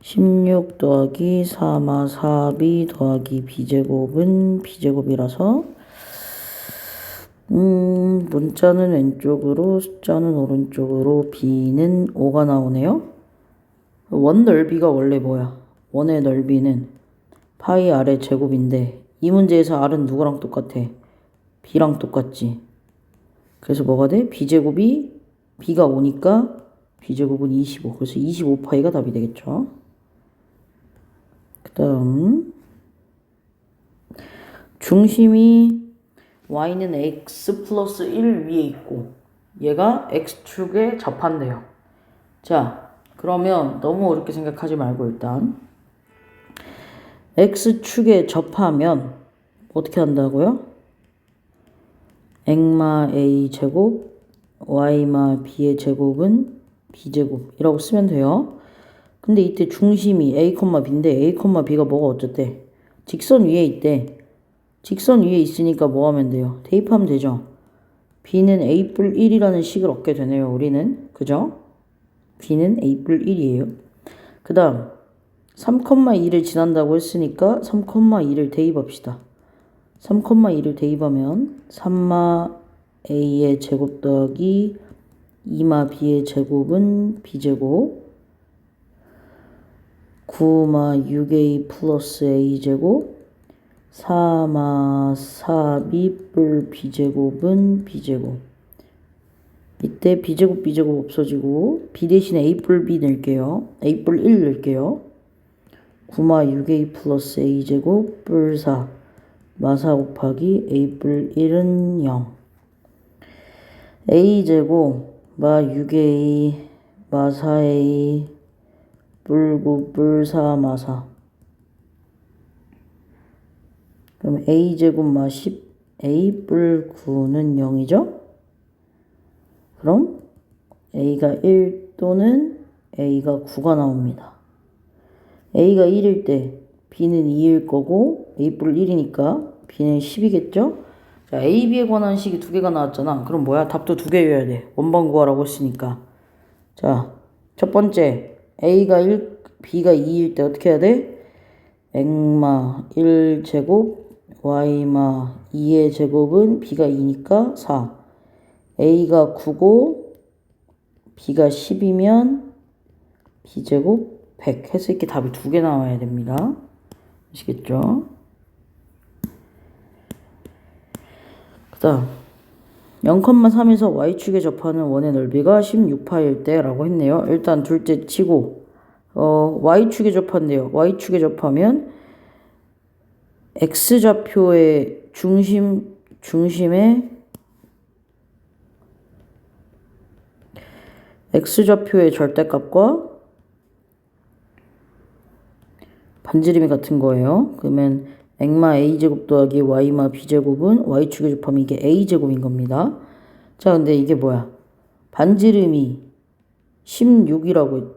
16 더하기 4마 4b 더하기 b제곱은 b제곱이라서 문자는 왼쪽으로 숫자는 오른쪽으로 b는 5가 나오네요. 원 넓이가 원래 뭐야? 원의 넓이는 파이 r의 제곱인데 이 문제에서 r은 누구랑 똑같아? b랑 똑같지. 그래서 뭐가 돼? b제곱이 b가 5니까 b제곱은 25. 그래서 25파이가 답이 되겠죠. 그 다음 중심이 y는 x 플러스 1 위에 있고 얘가 x축에 접한대요. 자, 그러면 너무 어렵게 생각하지 말고 일단 x축에 접하면 어떻게 한다고요? 액마 a 제곱 y마 b의 제곱은 b제곱이라고 쓰면 돼요. 근데 이때 중심이 a, b인데 a, b가 뭐가 어쨌대? 직선 위에 있대. 직선 위에 있으니까 뭐 하면 돼요? 대입하면 되죠. b는 a 뿔 1이라는 식을 얻게 되네요. 우리는. 그죠? b는 a 뿔 1이에요. 그 다음 3,2를 지난다고 했으니까 3,2를 대입합시다. 3,2를 대입하면 3마 a의 제곱 더하기 2마 b의 제곱은 b제곱 9마 6a 플러스 a제곱 4마 4b 뿔 b제곱은 b제곱. 이때 b제곱 b제곱 없어지고 b 대신에 a 뿔 b 넣을게요. a 뿔 1 넣을게요. 9마 6a 플러스 a제곱 뿔 4 마4 곱하기 a 뿔 1은 0. a제곱 마 6a 마 4a 뿔 9 뿔 4 마4. 그럼 a제곱 마 10 a 뿔 9는 0이죠? 그럼 a가 1 또는 a가 9가 나옵니다. a가 1일 때 b는 2일 거고 a 뿔 1이니까 b는 10이겠죠? 자, a, b에 관한 식이 두 개가 나왔잖아. 그럼 뭐야? 답도 두 개여야 돼. 원방 구하라고 했으니까. 자, 첫 번째 a가 1, b가 2일 때 어떻게 해야 돼? 액마 1제곱 y마 2의 제곱은 b가 2니까 4. a가 9고 b가 10이면 b제곱 100 해서 이렇게 답이 두 개 나와야 됩니다. 아시겠죠? 그 다음 0,3에서 y축에 접하는 원의 넓이가 16파일 때 라고 했네요. 일단 둘째 치고 y축에 접한대요. y축에 접하면 x좌표의 중심에 x좌표의 절대값과 반지름이 같은 거예요. 그러면 액마 a제곱 더하기 y마 b제곱은 y축에 접하면 이게 a제곱인 겁니다. 자, 근데 이게 뭐야? 반지름이 16이라고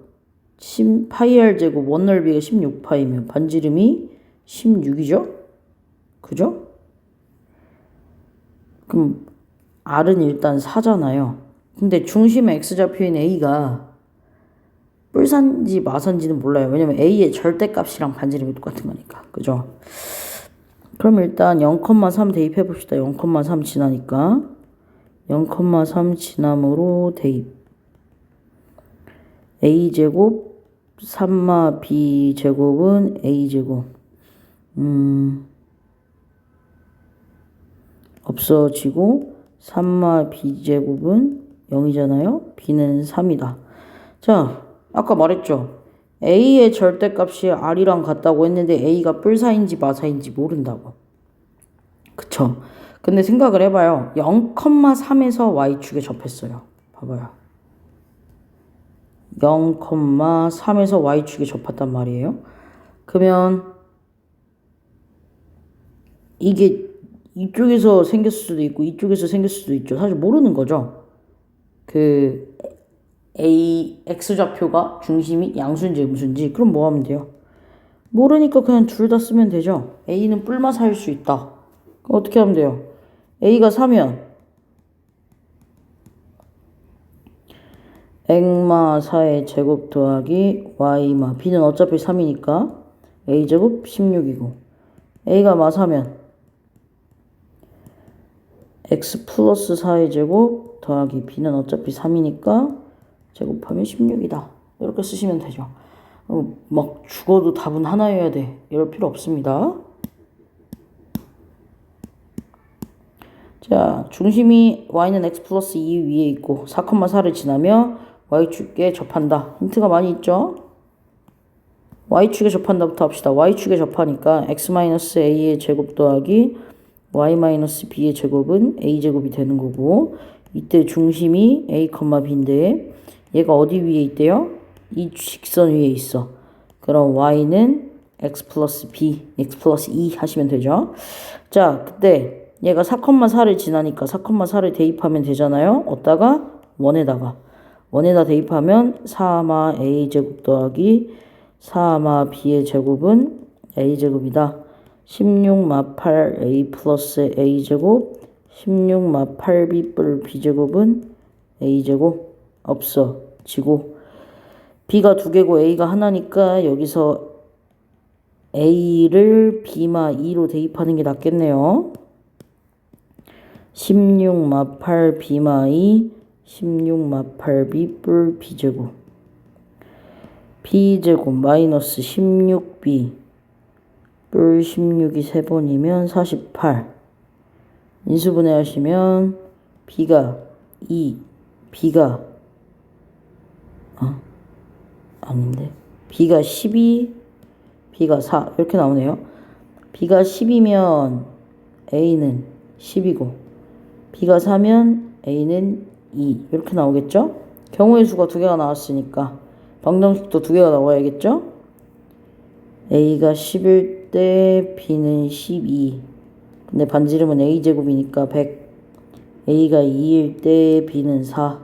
파이 r 제곱 원넓이가 16파이면 반지름이 16이죠? 그죠? 그럼 r은 일단 4잖아요. 근데 중심의 x좌표인 a가 뿔산지 마산지는 몰라요. 왜냐면 a의 절대값이랑 반지름이 똑같은 거니까. 그죠? 그럼 일단 0,3 대입해 봅시다. 0,3 지나니까 0,3 지남으로 대입 a제곱 3마 b제곱은 a제곱 없어지고 3마 b제곱은 0이잖아요. b는 3이다. 자, 아까 말했죠. a의 절대값이 r이랑 같다고 했는데 a가 뿔사인지 마사인지 모른다고. 그쵸? 근데 생각을 해봐요. 0,3에서 y축에 접했어요. 봐봐요. 0,3에서 y축에 접했단 말이에요. 그러면 이게 이쪽에서 생겼을 수도 있고 이쪽에서 생겼을 수도 있죠. 사실 모르는 거죠. 그 x좌표가 중심이 양수인지 음수인지. 그럼 뭐 하면 돼요? 모르니까 그냥 둘 다 쓰면 되죠. a는 뿔마사일 수 있다. 그럼 어떻게 하면 돼요? a가 4면 액마 4의 제곱 더하기 y마 b는 어차피 3이니까 a제곱 16이고 a가 마사면 x 플러스 4의 제곱 더하기 b는 어차피 3이니까 제곱하면 16이다. 이렇게 쓰시면 되죠. 막 죽어도 답은 하나여야 돼. 이럴 필요 없습니다. 자, 중심이 y는 x 플러스 2 위에 있고 4,4를 지나며 y축에 접한다. 힌트가 많이 있죠? y축에 접한다부터 합시다. y축에 접하니까 x-a의 제곱 더하기 y-b의 제곱은 a제곱이 되는 거고, 이때 중심이 a, b인데 얘가 어디 위에 있대요? 이 직선 위에 있어. 그럼 y는 x 플러스 b, x 플러스 2 하시면 되죠. 자, 그때 얘가 4,4를 지나니까 4,4를 대입하면 되잖아요. 어디다가? 원에다 대입하면 4마 a제곱 더하기 4마 b의 제곱은 a제곱이다. 16마 8a 플러스 a제곱 16마 8b 뿔 b제곱은 a제곱 없어지고, b가 두 개고 a가 하나니까 여기서 a를 b마 2로 대입하는 게 낫겠네요. 16마 8 b마 2 16마 8b 뿔 b제곱, b제곱 마이너스 16b 뿔 16이 3번이면 48. 인수분해 하시면 b가 2, b가 아닌데 b가 12, b가 4 이렇게 나오네요. b가 10이면 a는 10이고 b가 4면 a는 2 이렇게 나오겠죠? 경우의 수가 두 개가 나왔으니까 방정식도 두 개가 나와야겠죠? a가 10일 때 b는 12. 근데 반지름은 a제곱이니까 100. a가 2일 때 b는 4.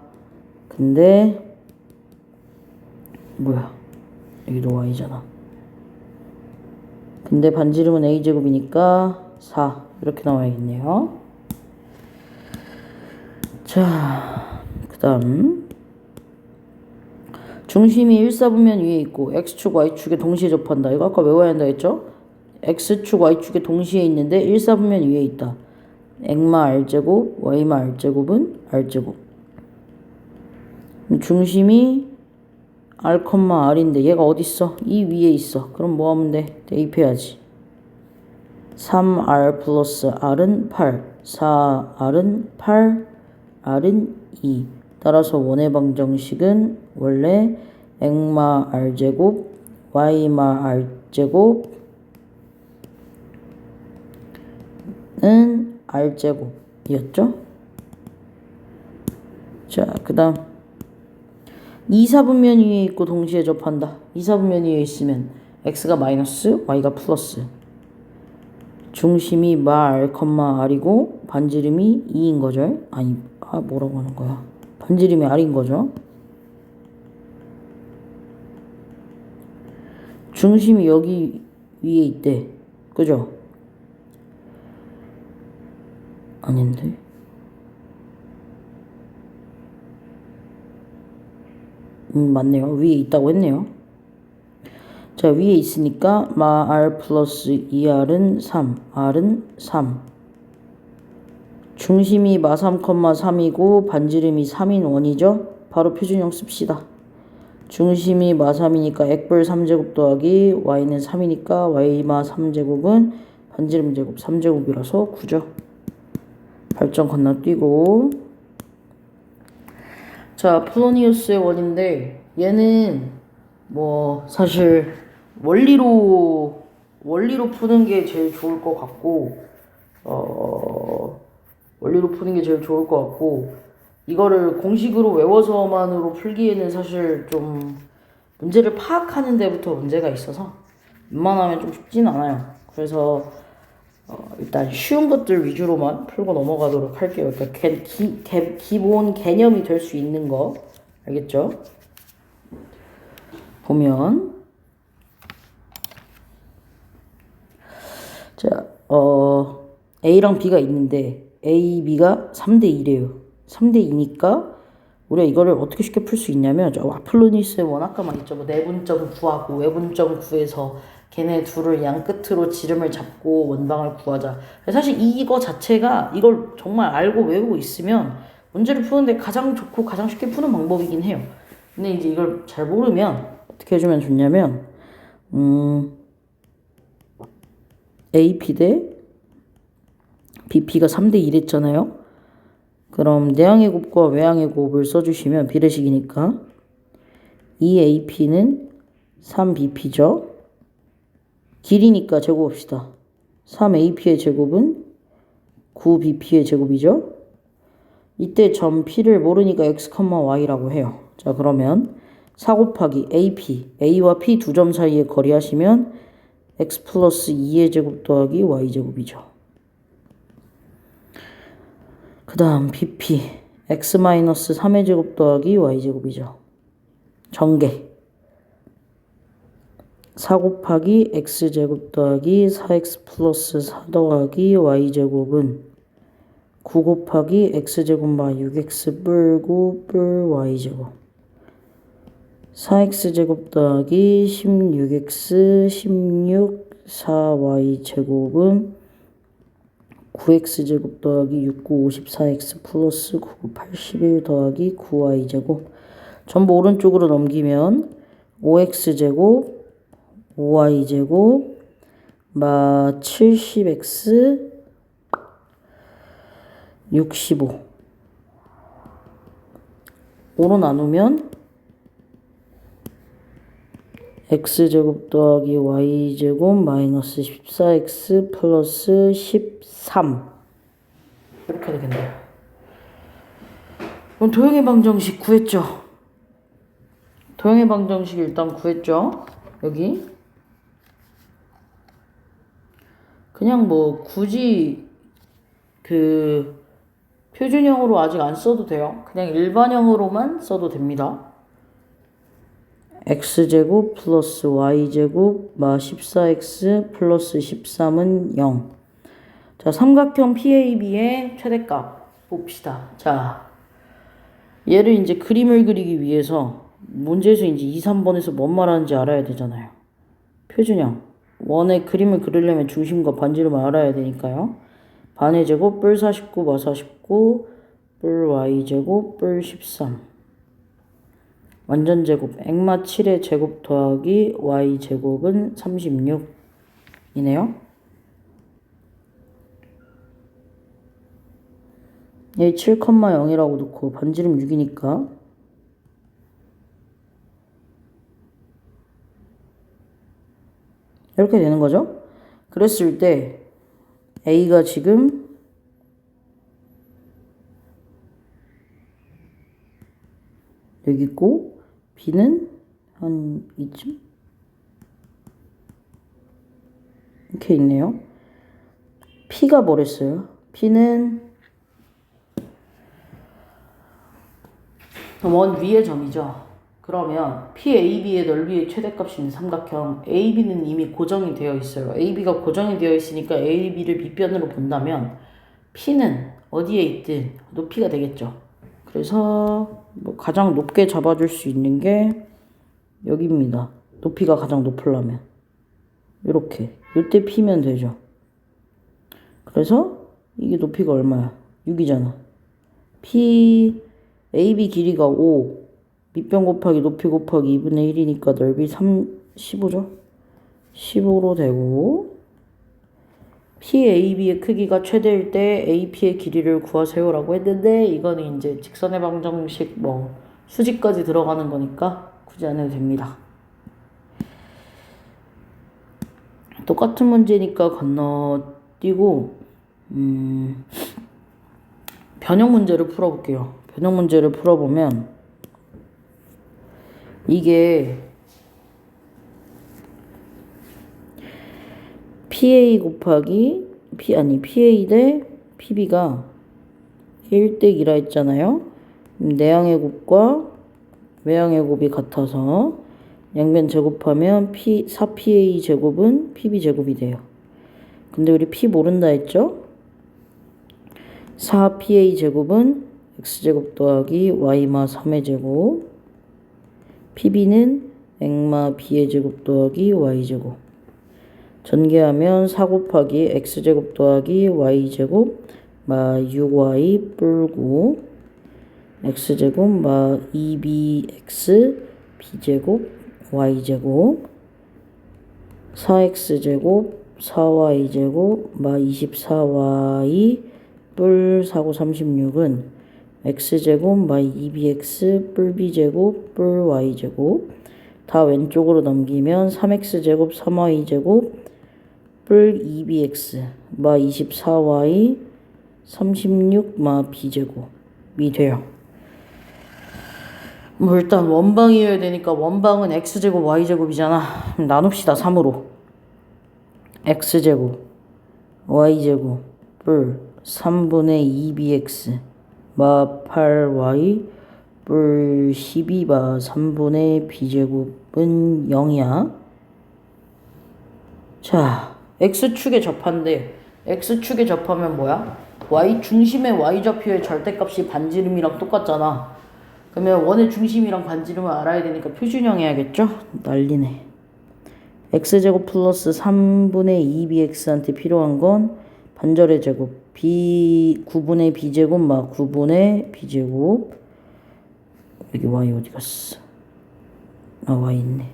근데 뭐야, 여기도 y잖아. 근데 반지름은 a제곱이니까 4 이렇게 나와야겠네요. 자, 그 다음 중심이 1사분면 위에 있고 x축 y축에 동시에 접한다. 이거 아까 외워야 한다 했죠? x축 y축에 동시에 있는데 1사분면 위에 있다. x마 r제곱 y마 r제곱은 r제곱. 중심이 r, r인데 얘가 어디 있어? 이 위에 있어. 그럼 뭐 하면 돼? 대입해야지. 3r 플러스 r은 8, 4r은 8, r은 2. 따라서 원의 방정식은 원래 x마 r제곱 y마 r제곱은 r제곱이었죠? 자, 그 다음 2사분면 위에 있고 동시에 접한다. 2사분면 위에 있으면 x가 마이너스 y가 플러스, 중심이 r, r이고 반지름이 2인 거죠. 아니, 뭐라고 하는 거야. 반지름이 r인 거죠. 중심이 여기 위에 있대. 그죠? 아닌데. 맞네요. 위에 있다고 했네요. 자, 위에 있으니까 마 r 플러스 2r은 3, r은 3. 중심이 마 3,3이고 반지름이 3인 원이죠. 바로 표준형 씁시다. 중심이 마 3이니까 x불 3제곱 더하기 y는 3이니까 y마 3제곱은 반지름 제곱 3제곱이라서 9죠. 발전 건너뛰고. 자, 플로니우스의 원인데 얘는 뭐 사실 원리로 푸는 게 제일 좋을 것 같고, 원리로 푸는 게 제일 좋을 것 같고, 이거를 공식으로 외워서만으로 풀기에는 사실 좀 문제를 파악하는 데부터 문제가 있어서 웬만하면 좀 쉽진 않아요. 그래서 일단 쉬운 것들 위주로만 풀고 넘어가도록 할게요. 그러니까 기본 개념이 될 수 있는 거, 알겠죠? 보면 자, A랑 B가 있는데 A, B가 3대 2래요. 3대 2니까 우리가 이거를 어떻게 쉽게 풀 수 있냐면, 저 와플로니스의 원 아까만 있죠. 뭐 내분점 구하고 외분점 구해서 걔네 둘을 양 끝으로 지름을 잡고 원방을 구하자. 사실 이거 자체가 이걸 정말 알고 외우고 있으면 문제를 푸는데 가장 좋고 가장 쉽게 푸는 방법이긴 해요. 근데 이제 이걸 잘 모르면 어떻게 해주면 좋냐면 AP 대 BP가 3대 1 했잖아요. 그럼 내항의 곱과 외항의 곱을 써주시면 비례식이니까 2AP는 3BP죠. 길이니까 제곱합시다. 3AP의 제곱은 9BP의 제곱이죠. 이때 점 P를 모르니까 x, y라고 해요. 자, 그러면 4 곱하기 AP, A와 P 두 점 사이에 거리하시면 x 플러스 2의 제곱 더하기 y 제곱이죠. 그 다음 BP, x 마이너스 3의 제곱 더하기 y 제곱이죠. 전개 4 곱하기 x제곱 더하기 4x 플러스 4 더하기 y제곱은 9 곱하기 x제곱 마 6x 뿔9 뿔 y제곱 4x제곱 더하기 16x 16 4y제곱은 9x제곱 더하기 6 9 54x 플러스 9 81 더하기 9y제곱 전부 오른쪽으로 넘기면 5x제곱 5y제곱 마 70x 65 5로 나누면 x제곱 더하기 y제곱 마이너스 14x 플러스 13 이렇게 되겠네요. 그럼 도형의 방정식 구했죠? 도형의 방정식 일단 구했죠? 여기 그냥 뭐 굳이 그 표준형으로 아직 안 써도 돼요. 그냥 일반형으로만 써도 됩니다. x제곱 플러스 y제곱 마 14x 플러스 13은 0. 자, 삼각형 PAB의 최대값 봅시다. 자, 얘를 이제 그림을 그리기 위해서 문제에서 이제 2, 3번에서 뭔 말하는지 알아야 되잖아요. 표준형. 원의 그림을 그리려면 중심과 반지름을 알아야 되니까요. 반의 제곱 뿔 49 마 49 뿔 y제곱 뿔 13 완전 제곱 액마 7의 제곱 더하기 y제곱은 36이네요. 얘 7,0이라고 놓고 반지름 6이니까 이렇게 되는 거죠. 그랬을 때 A가 지금 여기 있고 B는 한 이쯤 이렇게 있네요. P가 뭐랬어요? P는 원 위의 점이죠. 그러면 PAB의 넓이의 최대값이 있는 삼각형 AB는 이미 고정이 되어 있어요. AB가 고정이 되어 있으니까 AB를 밑변으로 본다면 P는 어디에 있든 높이가 되겠죠. 그래서 뭐 가장 높게 잡아줄 수 있는 게 여기입니다. 높이가 가장 높으려면 이렇게 이때 P면 되죠. 그래서 이게 높이가 얼마야? 6이잖아. AB 길이가 5 밑변 곱하기 높이 곱하기 2분의 1이니까 넓이 15죠? 15로 되고 PAB의 크기가 최대일 때 AP의 길이를 구하세요라고 했는데 이거는 이제 직선의 방정식 뭐 수직까지 들어가는 거니까 굳이 안 해도 됩니다. 똑같은 문제니까 건너뛰고 변형 문제를 풀어볼게요. 변형 문제를 풀어보면 이게 PA 곱하기 PA 대 PB가 1대 2라 했잖아요. 내항의 곱과 외항의 곱이 같아서 양변 제곱하면 4PA 제곱은 PB 제곱이 돼요. 근데 우리 P 모른다 했죠? 4PA 제곱은 x제곱 더하기 y마 3의 제곱 PB는 액마 b의 제곱 더하기 y제곱 전개하면 4 곱하기 x제곱 더하기 y제곱 마 6y 뿔9 x제곱 마 2bx b제곱 y제곱 4x제곱 4y제곱 마 24y 뿔 4고 36은 x제곱 마 2bx 뿔 b제곱 뿔 y제곱 다 왼쪽으로 넘기면 3x제곱 3y제곱 뿔 2bx 마 24y 36 마 b제곱이 돼요. 뭐 일단 원방이어야 되니까 원방은 x제곱 y제곱이잖아. 나눕시다 3으로. x제곱 y제곱 뿔 3분의 2bx 마 8y 뿔 12 마 3분의 b제곱은 0이야. 자, x축에 접한데 x축에 접하면 뭐야? 중심의 y좌표의 절대값이 반지름이랑 똑같잖아. 그러면 원의 중심이랑 반지름을 알아야 되니까 표준형 해야겠죠? 난리네. x제곱 플러스 3분의 2bx한테 필요한 건 반절의 제곱 9분의 b제곱 마 9분의 b제곱. 여기 y 어디 갔어? 아, y 있네.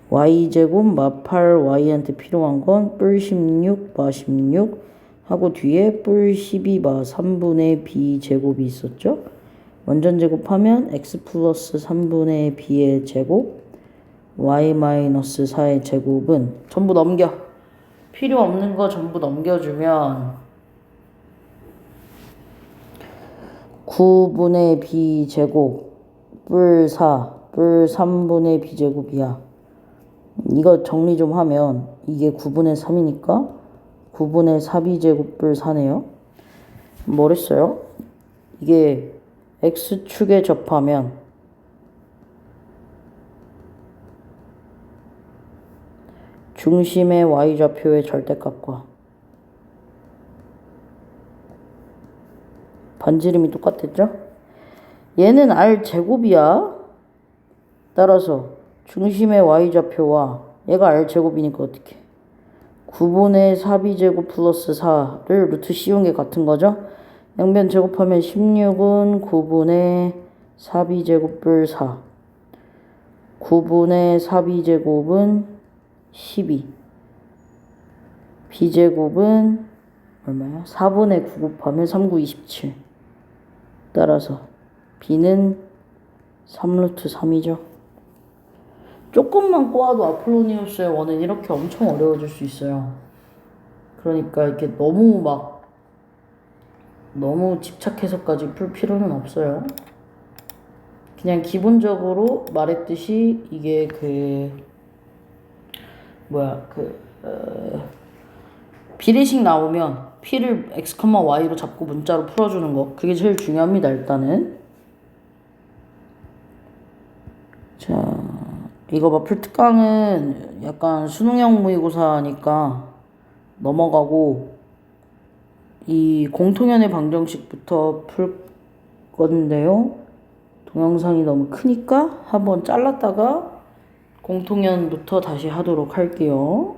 y제곱 마 8y한테 필요한 건 뿔 16 마 16 하고 뒤에 뿔 12 마 3분의 b제곱이 있었죠? 원전 제곱하면 x 플러스 3분의 b의 제곱 y 마이너스 4의 제곱은 전부 넘겨. 필요 없는 거 전부 넘겨주면 9분의 b제곱 뿔 4, 뿔 3분의 b제곱이야. 이거 정리 좀 하면 이게 9분의 3이니까 9분의 4b제곱 뿔 4네요. 뭐랬어요? 이게 x축에 접하면 중심의 y좌표의 절대값과 반지름이 똑같았죠? 얘는 r제곱이야. 따라서 중심의 y좌표와 얘가 r제곱이니까 어떻게 9분의 4b제곱 플러스 4를 루트 씌운 게 같은 거죠? 양변 제곱하면 16은 9분의 4b제곱 뿔 4 9분의 4b제곱은 12 b제곱은 얼마야? 4분의 9 곱하면 3, 9, 27 따라서 b는 3루트 3이죠. 조금만 꼬아도 아폴로니우스의 원은 이렇게 엄청 어려워질 수 있어요. 그러니까 이렇게 너무 집착해서까지 풀 필요는 없어요. 그냥 기본적으로 말했듯이 이게 비례식 나오면 p를 x, y로 잡고 문자로 풀어주는 거 그게 제일 중요합니다. 일단은 자, 이거 봐. 풀특강은 약간 수능형 모의고사니까 넘어가고 이 공통연의 방정식부터 풀 건데요. 동영상이 너무 크니까 한번 잘랐다가 공통연부터 다시 하도록 할게요.